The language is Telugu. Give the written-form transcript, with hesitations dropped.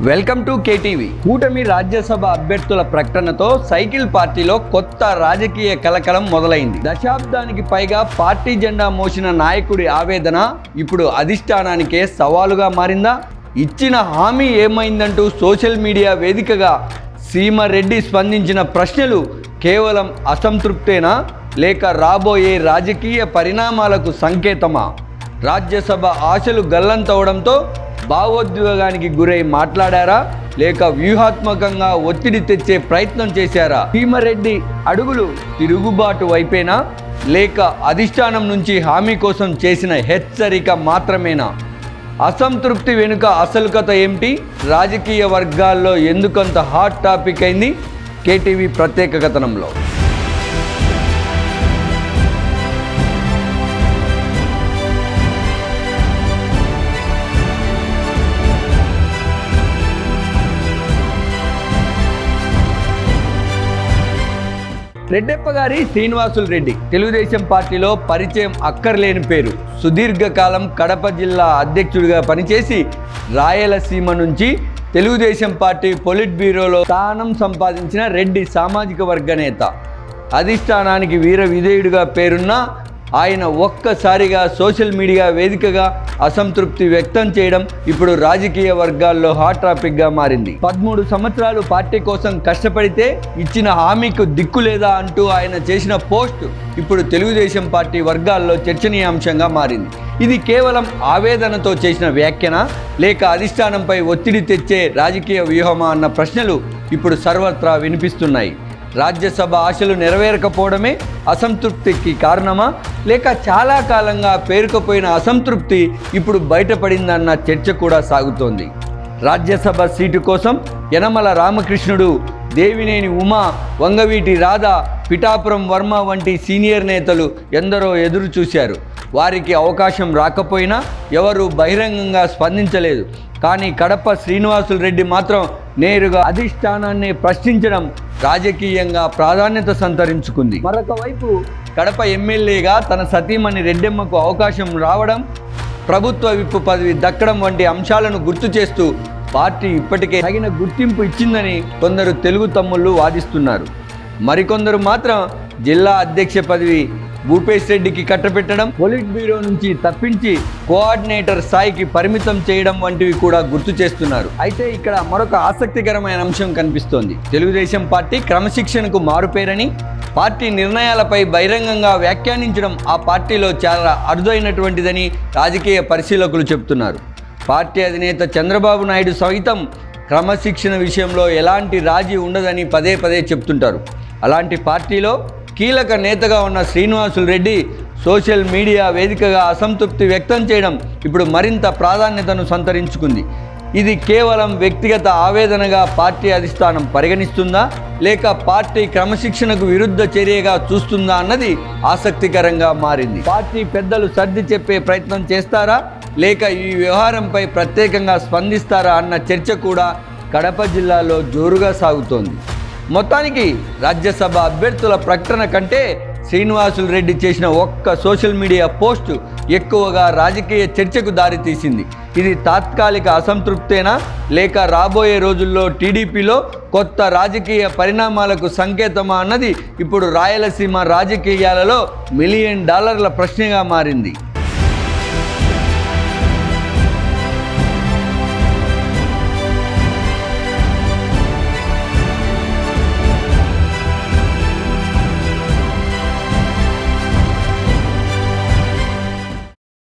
Welcome to KTV. కూటమి రాజ్యసభ అభ్యర్థుల ప్రకటనతో సైకిల్ పార్టీలో కొత్త రాజకీయ కలకలం మొదలైంది. దశాబ్దానికి పైగా పార్టీ జెండా మోసిన నాయకుడి ఆవేదన ఇప్పుడు అధిష్టానానికే సవాలుగా మారిందా? ఇచ్చిన హామీ ఏమైందంటూ సోషల్ మీడియా వేదికగా సీమారెడ్డి స్పందించిన ప్రశ్నలు కేవలం అసంతృప్తేనా లేక రాబోయే రాజకీయ పరిణామాలకు సంకేతమా? రాజ్యసభ ఆశలు గల్లంతవడంతో భావోద్వేగానికి గురై మాట్లాడారా లేక వ్యూహాత్మకంగా ఒత్తిడి తెచ్చే ప్రయత్నం చేశారా? సీమారెడ్డి అడుగులు తిరుగుబాటు వైపేనా లేక అధిష్టానం నుంచి హామీ కోసం చేసిన హెచ్చరిక మాత్రమేనా? అసంతృప్తి వెనుక అసలు కథ ఏమిటి? రాజకీయ వర్గాల్లో ఎందుకంత హాట్ టాపిక్ అయింది? కేటీవీ ప్రత్యేక కథనంలో రెడ్డెప్ప గారి శ్రీనివాసులు రెడ్డి తెలుగుదేశం పార్టీలో పరిచయం అక్కర్లేని పేరు. సుదీర్ఘకాలం కడప జిల్లా అధ్యక్షుడిగా పనిచేసి రాయలసీమ నుంచి తెలుగుదేశం పార్టీ పొలిట్ బ్యూరోలో స్థానం సంపాదించిన రెడ్డి సామాజిక వర్గ నేత. అధిష్టానానికి వీర విధేయుడిగా పేరున్న ఆయన ఒక్కసారిగా సోషల్ మీడియా వేదికగా అసంతృప్తి వ్యక్తం చేయడం ఇప్పుడు రాజకీయ వర్గాల్లో హాట్ టాపిక్గా మారింది. 13 సంవత్సరాలు పార్టీ కోసం కష్టపడితే ఇచ్చిన హామీకు దిక్కు లేదా అంటూ ఆయన చేసిన పోస్ట్ ఇప్పుడు తెలుగుదేశం పార్టీ వర్గాల్లో చర్చనీయాంశంగా మారింది. ఇది కేవలం ఆవేదనతో చేసిన వ్యాఖ్యనా లేక అధిష్టానంపై ఒత్తిడి తెచ్చే రాజకీయ వ్యూహమా అన్న ప్రశ్నలు ఇప్పుడు సర్వత్రా వినిపిస్తున్నాయి. రాజ్యసభ ఆశలు నెరవేరకపోవడమే అసంతృప్తికి కారణమా లేక చాలా కాలంగా పేరుకుపోయిన అసంతృప్తి ఇప్పుడు బయటపడిందన్న చర్చ కూడా సాగుతోంది. రాజ్యసభ సీటు కోసం యనమల రామకృష్ణుడు, దేవినేని ఉమా, వంగవీటి రాధ, పిఠాపురం వర్మ వంటి సీనియర్ నేతలు ఎందరో ఎదురు చూశారు. వారికి అవకాశం రాకపోయినా ఎవరు బహిరంగంగా స్పందించలేదు. కానీ కడప శ్రీనివాసులు రెడ్డి మాత్రం నేరుగా అధిష్టానాన్ని ప్రశ్నించడం రాజకీయంగా ప్రాధాన్యత సంతరించుకుంది. మరొక వైపు కడప ఎమ్మెల్యేగా తన సతీమణి రెడ్డెమ్మకు అవకాశం రావడం, ప్రభుత్వ విప్పు పదవి దక్కడం వంటి అంశాలను గుర్తు చేస్తూ పార్టీ ఇప్పటికే తగిన గుర్తింపు ఇచ్చిందని కొందరు తెలుగు తమ్ముళ్ళు వాదిస్తున్నారు. మరికొందరు మాత్రం జిల్లా అధ్యక్ష పదవి భూపేశ్ రెడ్డికి కట్టపెట్టడం, పొలిట్ బ్యూరో నుంచి తప్పించి కోఆర్డినేటర్ స్థాయికి పరిమితం చేయడం వంటివి కూడా గుర్తు చేస్తున్నారు. అయితే ఇక్కడ మరొక ఆసక్తికరమైన అంశం కనిపిస్తోంది. తెలుగుదేశం పార్టీ క్రమశిక్షణకు మారుపేరని, పార్టీ నిర్ణయాలపై బహిరంగంగా వ్యాఖ్యానించడం ఆ పార్టీలో చాలా అరుదైనటువంటిదని రాజకీయ పరిశీలకులు చెబుతున్నారు. పార్టీ అధినేత చంద్రబాబు నాయుడు సైతం క్రమశిక్షణ విషయంలో ఎలాంటి రాజీ ఉండదని పదే పదే చెప్తుంటారు. అలాంటి పార్టీలో కీలక నేతగా ఉన్న శ్రీనివాసులు రెడ్డి సోషల్ మీడియా వేదికగా అసంతృప్తి వ్యక్తం చేయడం ఇప్పుడు మరింత ప్రాధాన్యతను సంతరించుకుంది. ఇది కేవలం వ్యక్తిగత ఆవేదనగా పార్టీ అధిష్టానం పరిగణిస్తుందా లేక పార్టీ క్రమశిక్షణకు విరుద్ధ చర్యగా చూస్తుందా అన్నది ఆసక్తికరంగా మారింది. పార్టీ పెద్దలు సర్ది చెప్పే ప్రయత్నం చేస్తారా లేక ఈ వ్యవహారంపై ప్రత్యేకంగా స్పందిస్తారా అన్న చర్చ కూడా కడప జిల్లాలో జోరుగా సాగుతోంది. మొత్తానికి రాజ్యసభ అభ్యర్థుల ప్రకటన కంటే శ్రీనివాసులు రెడ్డి చేసిన ఒక్క సోషల్ మీడియా పోస్టు ఎక్కువగా రాజకీయ చర్చకు దారితీసింది. ఇది తాత్కాలిక అసంతృప్తేనా లేక రాబోయే రోజుల్లో టీడీపీలో కొత్త రాజకీయ పరిణామాలకు సంకేతమా అన్నది ఇప్పుడు రాయలసీమ రాజకీయాలలో $1 మిలియన్ ప్రశ్నగా మారింది.